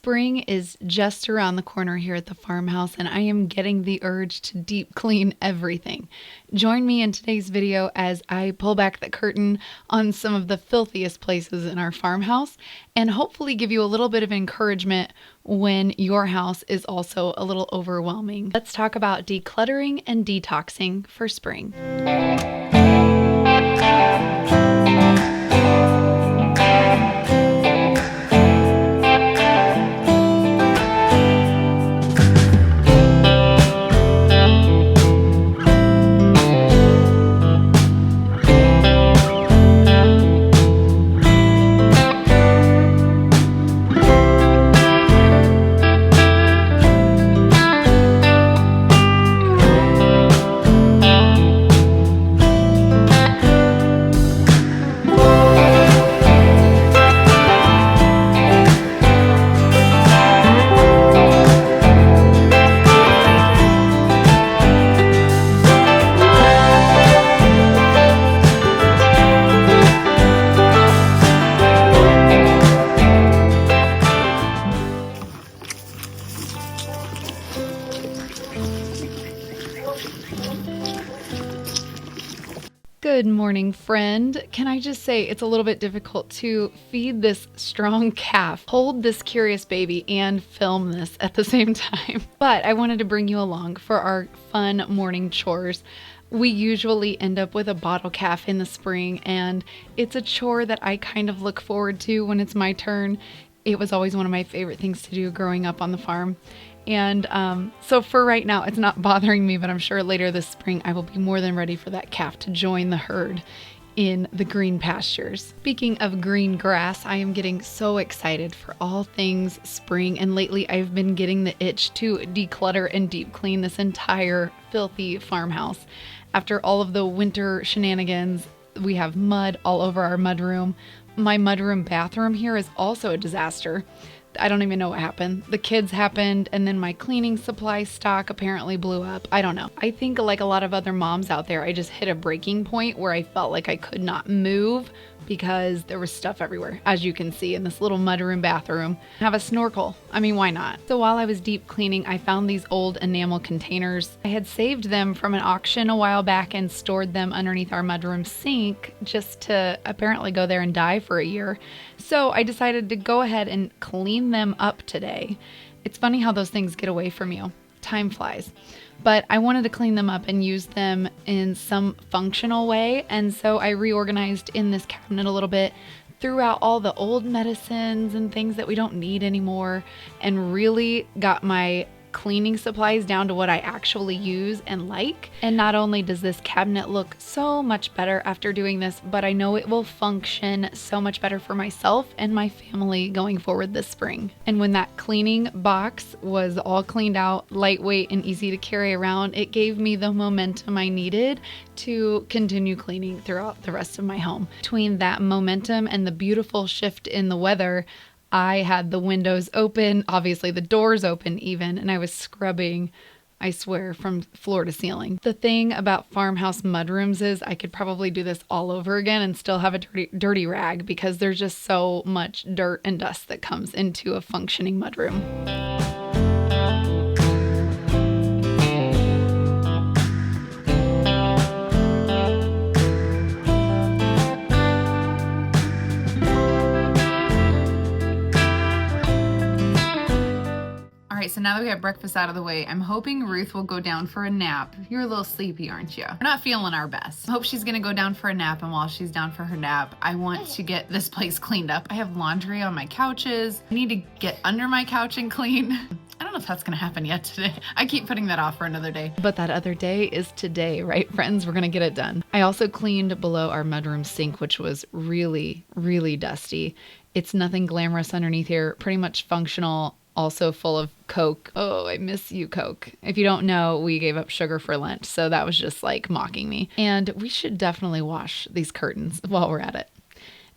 Spring is just around the corner here at the farmhouse, and I am getting the urge to deep clean everything. Join me in today's video as I pull back the curtain on some of the filthiest places in our farmhouse and hopefully give you a little bit of encouragement when your house is also a little overwhelming. Let's talk about decluttering and detoxing for spring. Good morning, friend. Can I just say it's a little bit difficult to feed this strong calf, hold this curious baby, and film this at the same time. But I wanted to bring you along for our fun morning chores. We usually end up with a bottle calf in the spring, and it's a chore that I kind of look forward to when it's my turn. It was always one of my favorite things to do growing up on the farm. And so for right now, it's not bothering me, but I'm sure later this spring I will be more than ready for that calf to join the herd in the green pastures. Speaking of green grass, I am getting so excited for all things spring, and lately I've been getting the itch to declutter and deep clean this entire filthy farmhouse. After all of the winter shenanigans, we have mud all over our mudroom. My mudroom bathroom here is also a disaster. I don't even know what happened. The kids happened, and then my cleaning supply stock apparently blew up. I don't know. I think like a lot of other moms out there, I just hit a breaking point where I felt like I could not move because there was stuff everywhere, as you can see in this little mudroom bathroom. Have a snorkel. I mean, why not? So while I was deep cleaning, I found these old enamel containers. I had saved them from an auction a while back and stored them underneath our mudroom sink just to apparently go there and die for a year. So I decided to go ahead and clean them up today. It's funny how those things get away from you. Time flies. But I wanted to clean them up and use them in some functional way. And so I reorganized in this cabinet a little bit, threw out all the old medicines and things that we don't need anymore, and really got my cleaning supplies down to what I actually use and like. And not only does this cabinet look so much better after doing this, but I know it will function so much better for myself and my family going forward this spring. And when that cleaning box was all cleaned out, lightweight and easy to carry around, it gave me the momentum I needed to continue cleaning throughout the rest of my home. Between that momentum and the beautiful shift in the weather, I had the windows open, obviously the doors open even, and I was scrubbing, I swear, from floor to ceiling. The thing about farmhouse mudrooms is I could probably do this all over again and still have a dirty rag because there's just so much dirt and dust that comes into a functioning mudroom. All right, so now that we have breakfast out of the way, I'm hoping Ruth will go down for a nap. You're a little sleepy, aren't you? We're not feeling our best. I hope she's gonna go down for a nap, and while she's down for her nap, I want to get this place cleaned up. I have laundry on my couches. I need to get under my couch and clean. I don't know if that's gonna happen yet today. I keep putting that off for another day. But that other day is today, right, friends? We're gonna get it done. I also cleaned below our mudroom sink, which was really, really dusty. It's nothing glamorous underneath here, pretty much functional, also full of Coke. Oh, I miss you, Coke. If you don't know, we gave up sugar for Lent, so that was just like mocking me. And we should definitely wash these curtains while we're at it.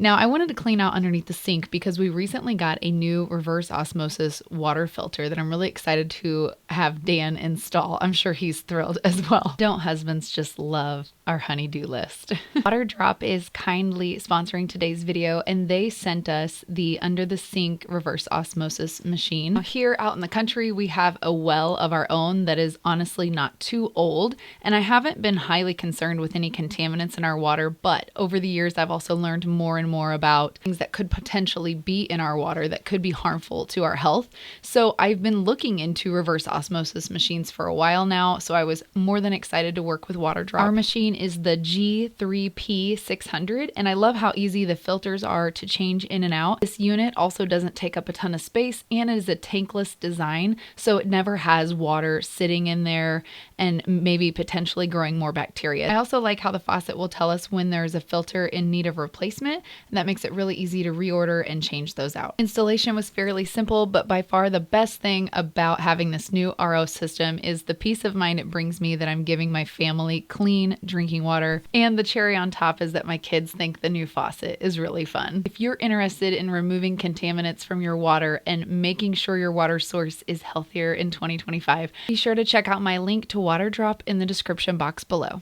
Now, I wanted to clean out underneath the sink because we recently got a new reverse osmosis water filter that I'm really excited to have Dan install. I'm sure he's thrilled as well. Don't husbands just love our honey-do list? Water Drop is kindly sponsoring today's video, and they sent us the under the sink reverse osmosis machine. Now, here out in the country, we have a well of our own that is honestly not too old, and I haven't been highly concerned with any contaminants in our water, but over the years, I've also learned more and more about things that could potentially be in our water that could be harmful to our health. So I've been looking into reverse osmosis machines for a while now, so I was more than excited to work with Water Drop. Our machine is the G3P600, and I love how easy the filters are to change in and out. This unit also doesn't take up a ton of space, and it is a tankless design, so it never has water sitting in there and maybe potentially growing more bacteria. I also like how the faucet will tell us when there's a filter in need of replacement, and that makes it really easy to reorder and change those out. Installation was fairly simple, but by far the best thing about having this new RO system is the peace of mind it brings me that I'm giving my family clean drinking water, and the cherry on top is that my kids think the new faucet is really fun. If you're interested in removing contaminants from your water and making sure your water source is healthier in 2025, be sure to check out my link to Water Drop in the description box below.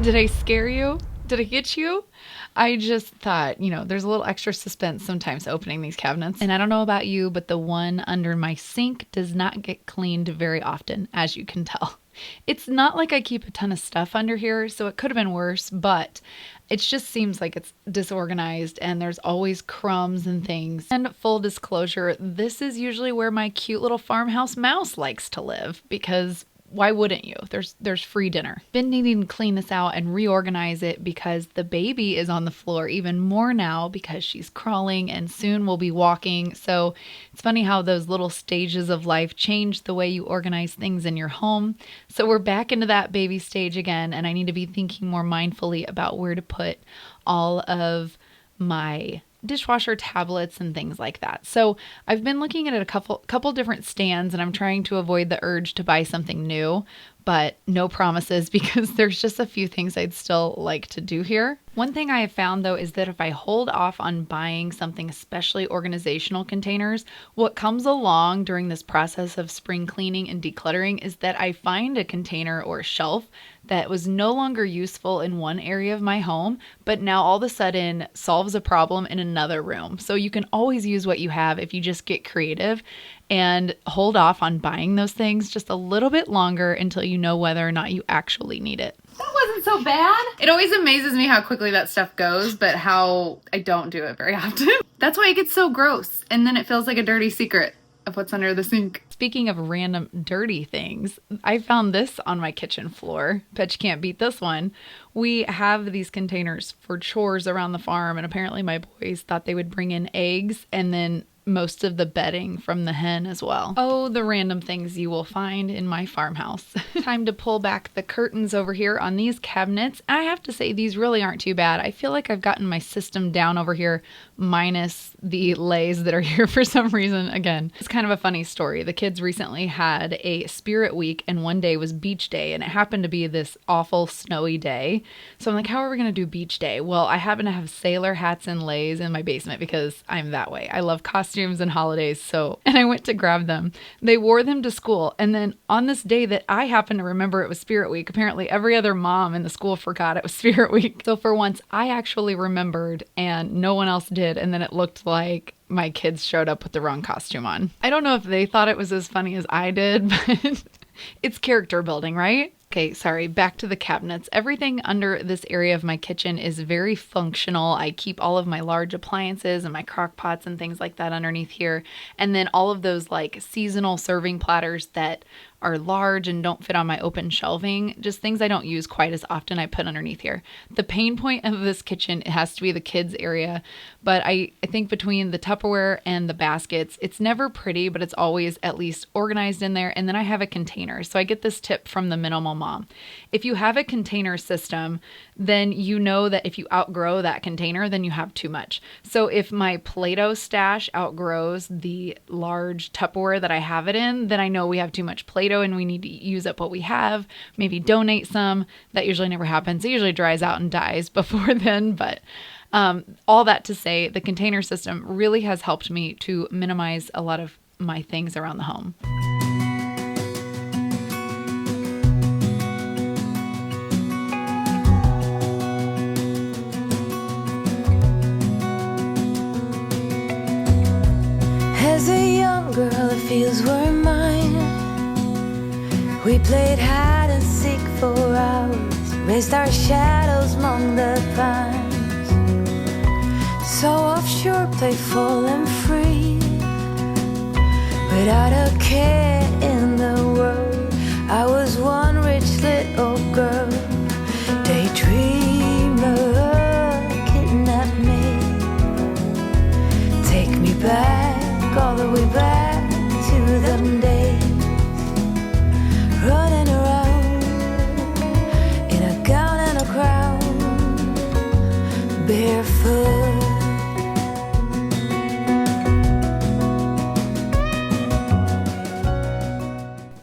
Did I scare you? Did I get you? I just thought, you know, there's a little extra suspense sometimes opening these cabinets. And I don't know about you, but the one under my sink does not get cleaned very often, as you can tell. It's not like I keep a ton of stuff under here, so it could have been worse, but it just seems like it's disorganized and there's always crumbs and things. And full disclosure, this is usually where my cute little farmhouse mouse likes to live, because why wouldn't you? There's free dinner. Been needing to clean this out and reorganize it because the baby is on the floor even more now because she's crawling and soon will be walking. So it's funny how those little stages of life change the way you organize things in your home. So we're back into that baby stage again, and I need to be thinking more mindfully about where to put all of my dishwasher tablets and things like that. So I've been looking at a couple different stands, and I'm trying to avoid the urge to buy something new, but no promises because there's just a few things I'd still like to do here. One thing I have found though is that if I hold off on buying something, especially organizational containers, what comes along during this process of spring cleaning and decluttering is that I find a container or a shelf that was no longer useful in one area of my home, but now all of a sudden solves a problem in another room. So you can always use what you have if you just get creative and hold off on buying those things just a little bit longer until you know whether or not you actually need it. That wasn't so bad. It always amazes me how quickly that stuff goes, but how I don't do it very often. That's why it gets so gross, and then it feels like a dirty secret of what's under the sink. Speaking of random dirty things, I found this on my kitchen floor. Bet you can't beat this one. We have these containers for chores around the farm, and apparently my boys thought they would bring in eggs and then most of the bedding from the hen as well. Oh, the random things you will find in my farmhouse. Time to pull back the curtains over here on these cabinets. I have to say these really aren't too bad. I feel like I've gotten my system down over here, minus the lays that are here for some reason. Again, it's kind of a funny story. The kids recently had a spirit week, and one day was beach day, and it happened to be this awful snowy day. So I'm like, how are we going to do beach day? Well, I happen to have sailor hats and lays in my basement because I'm that way. I love costumes and holidays, and I went to grab them. They wore them to school, and then on this day that I happen to remember it was Spirit Week, apparently every other mom in the school forgot it was Spirit Week. So for once, I actually remembered and no one else did, and then it looked like my kids showed up with the wrong costume on. I don't know if they thought it was as funny as I did, but it's character building, right? Okay, sorry, back to the cabinets. Everything under this area of my kitchen is very functional. I keep all of my large appliances and my crock pots and things like that underneath here. And then all of those like seasonal serving platters that are large and don't fit on my open shelving, just things I don't use quite as often, I put underneath here. The pain point of this kitchen, it has to be the kids area, but I think between the Tupperware and the baskets, it's never pretty, but it's always at least organized in there. And then I have a container. So I get this tip from the minimal mom. If you have a container system, then you know that if you outgrow that container, then you have too much. So if my Play-Doh stash outgrows the large Tupperware that I have it in, then I know we have too much Play-Doh and we need to use up what we have, maybe donate some. That usually never happens. It usually dries out and dies before then, but all that to say, the container system really has helped me to minimize a lot of my things around the home. As a young girl, the fields were mine. We played hide and seek for hours, raised our shadows among the pines. So offshore, playful and free, without a care in the world. I was one rich little girl, daydreamer, kidnap me, take me back, all the way back to them days, running around in a gown and a crown, barefoot.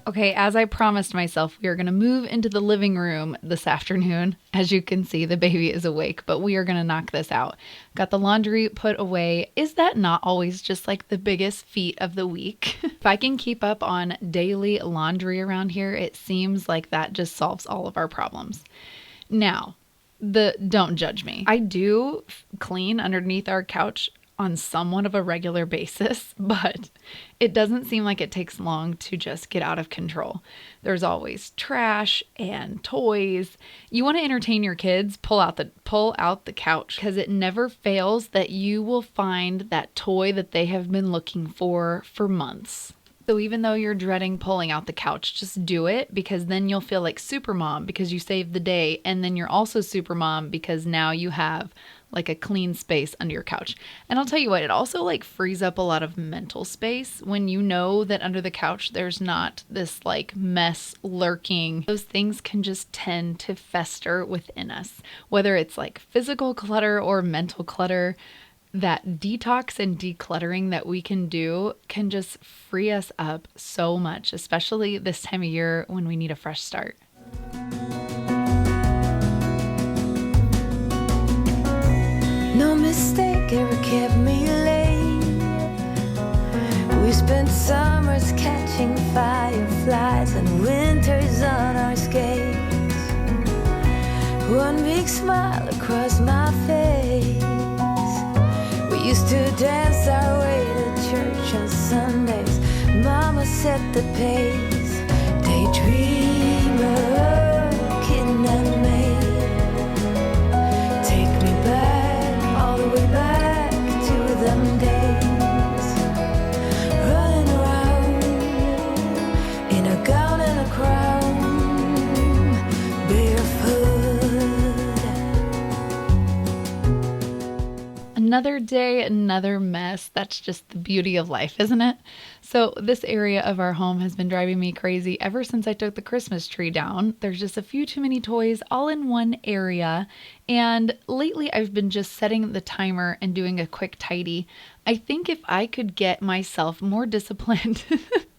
Okay, as I promised myself, we are going to move into the living room this afternoon. As you can see, the baby is awake, but we are going to knock this out. Got the laundry put away. Is that not always just like the biggest feat of the week? If I can keep up on daily laundry around here, it seems like that just solves all of our problems. Now, don't judge me. I do clean underneath our couch on somewhat of a regular basis, but it doesn't seem like it takes long to just get out of control. There's always trash and toys. You want to entertain your kids, pull out the couch, because it never fails that you will find that toy that they have been looking for months. So even though you're dreading pulling out the couch, just do it, because then you'll feel like super mom because you saved the day, and then you're also super mom because now you have like a clean space under your couch. And I'll tell you what, it also like frees up a lot of mental space when you know that under the couch there's not this like mess lurking. Those things can just tend to fester within us, whether it's like physical clutter or mental clutter. That detox and decluttering that we can do can just free us up so much, especially this time of year when we need a fresh start. No mistake ever kept me late. We spent summers catching fireflies and winters on our skates. One big smile across my face. We used to dance our way to church on Sundays. Mama set the pace. Daydreamer, kidnap me, take me back, all the way back to them days, running around in a gown and a crown, barefoot. Another day, another mess. That's just the beauty of life, isn't it? So this area of our home has been driving me crazy ever since I took the Christmas tree down. There's just a few too many toys all in one area. And lately I've been just setting the timer and doing a quick tidy. I think if I could get myself more disciplined,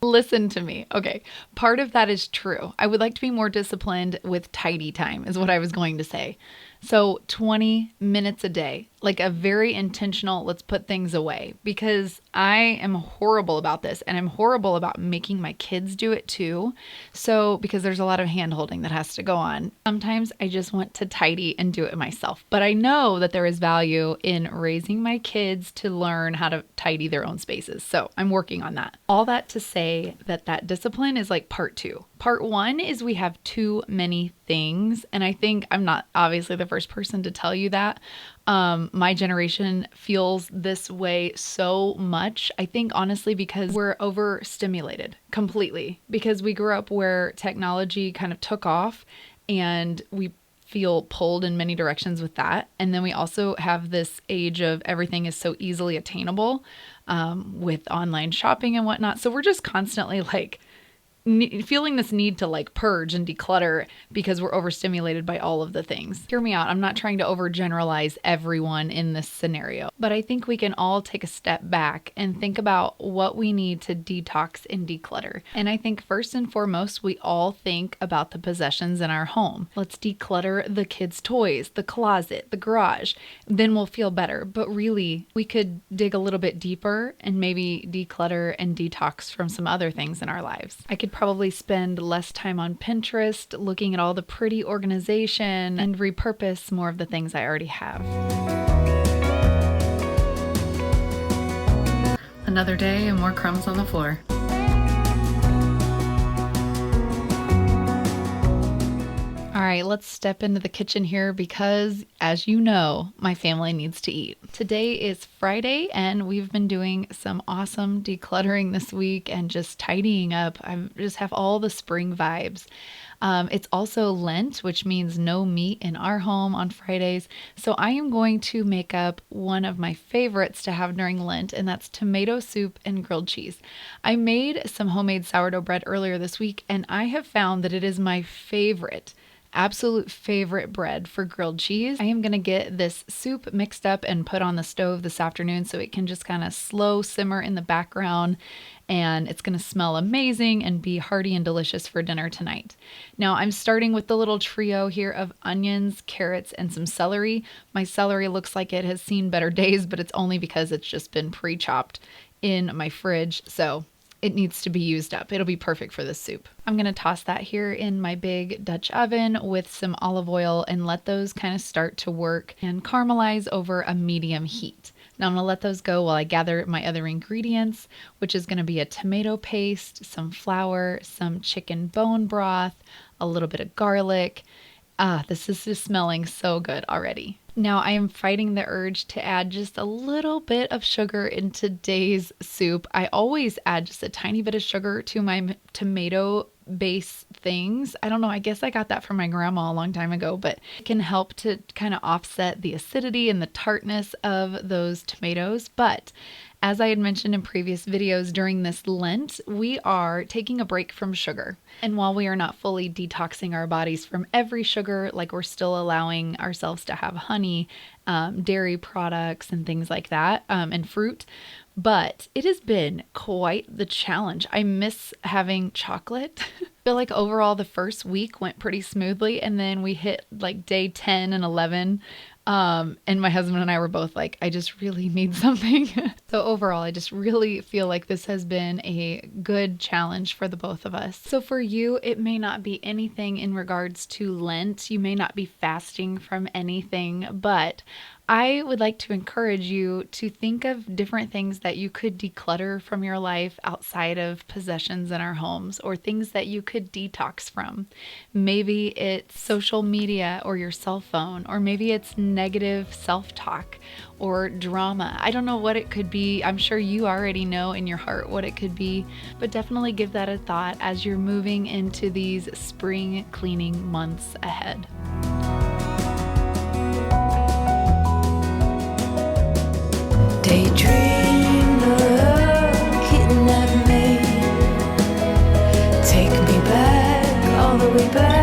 listen to me. Okay, part of that is true. I would like to be more disciplined with tidy time is what I was going to say. So 20 minutes a day, like a very intentional, let's put things away, because I am horrible about this and I'm horrible about making my kids do it too. So because there's a lot of hand holding that has to go on. Sometimes I just want to tidy and do it myself, but I know that there is value in raising my kids to learn how to tidy their own spaces. So I'm working on that. All that to say that discipline is like part 2. Part 1 is we have too many things. And I think I'm not obviously the first person to tell you that. My generation feels this way so much. I think honestly because we're overstimulated completely, because we grew up where technology kind of took off and we feel pulled in many directions with that. And then we also have this age of everything is so easily attainable with online shopping and whatnot. So we're just constantly like feeling this need to like purge and declutter because we're overstimulated by all of the things. Hear me out. I'm not trying to overgeneralize everyone in this scenario, but I think we can all take a step back and think about what we need to detox and declutter. And I think first and foremost, we all think about the possessions in our home. Let's declutter the kids' toys, the closet, the garage. Then we'll feel better. But really, we could dig a little bit deeper and maybe declutter and detox from some other things in our lives. I could probably spend less time on Pinterest looking at all the pretty organization and repurpose more of the things I already have. Another day and more crumbs on the floor. All right, let's step into the kitchen here because, as you know, my family needs to eat. Today is Friday and we've been doing some awesome decluttering this week and just tidying up. I just have all the spring vibes. It's also Lent, which means no meat in our home on Fridays. So I am going to make up one of my favorites to have during Lent, and that's tomato soup and grilled cheese. I made some homemade sourdough bread earlier this week, and I have found that it is my favorite, absolute favorite bread for grilled cheese. I am going to get this soup mixed up and put on the stove this afternoon so it can just kind of slow simmer in the background, and it's going to smell amazing and be hearty and delicious for dinner tonight. Now I'm starting with the little trio here of onions, carrots, and some celery. My celery looks like it has seen better days, but it's only because it's just been pre-chopped in my fridge, so it needs to be used up. It'll be perfect for this soup. I'm going to toss that here in my big Dutch oven with some olive oil and let those kind of start to work and caramelize over a medium heat. Now I'm going to let those go while I gather my other ingredients, which is going to be a tomato paste, some flour, some chicken bone broth, a little bit of garlic. This is just smelling so good already. Now I am fighting the urge to add just a little bit of sugar in today's soup. I always add just a tiny bit of sugar to my tomato base things. I don't know, I guess I got that from my grandma a long time ago, but it can help to kind of offset the acidity and the tartness of those tomatoes. But as I had mentioned in previous videos, during this Lent, we are taking a break from sugar. And while we are not fully detoxing our bodies from every sugar, like we're still allowing ourselves to have honey, dairy products and things like that, and fruit, but it has been quite the challenge. I miss having chocolate. I feel like overall the first week went pretty smoothly, and then we hit like day 10 and 11. And my husband and I were both like, I just really need something. So overall, I just really feel like this has been a good challenge for the both of us. So for you, it may not be anything in regards to Lent. You may not be fasting from anything, but I would like to encourage you to think of different things that you could declutter from your life outside of possessions in our homes, or things that you could detox from. Maybe it's social media or your cell phone, or maybe it's negative self-talk or drama. I don't know what it could be. I'm sure you already know in your heart what it could be, but definitely give that a thought as you're moving into these spring cleaning months ahead. Daydreamer, kidnap me, take me back, all the way back.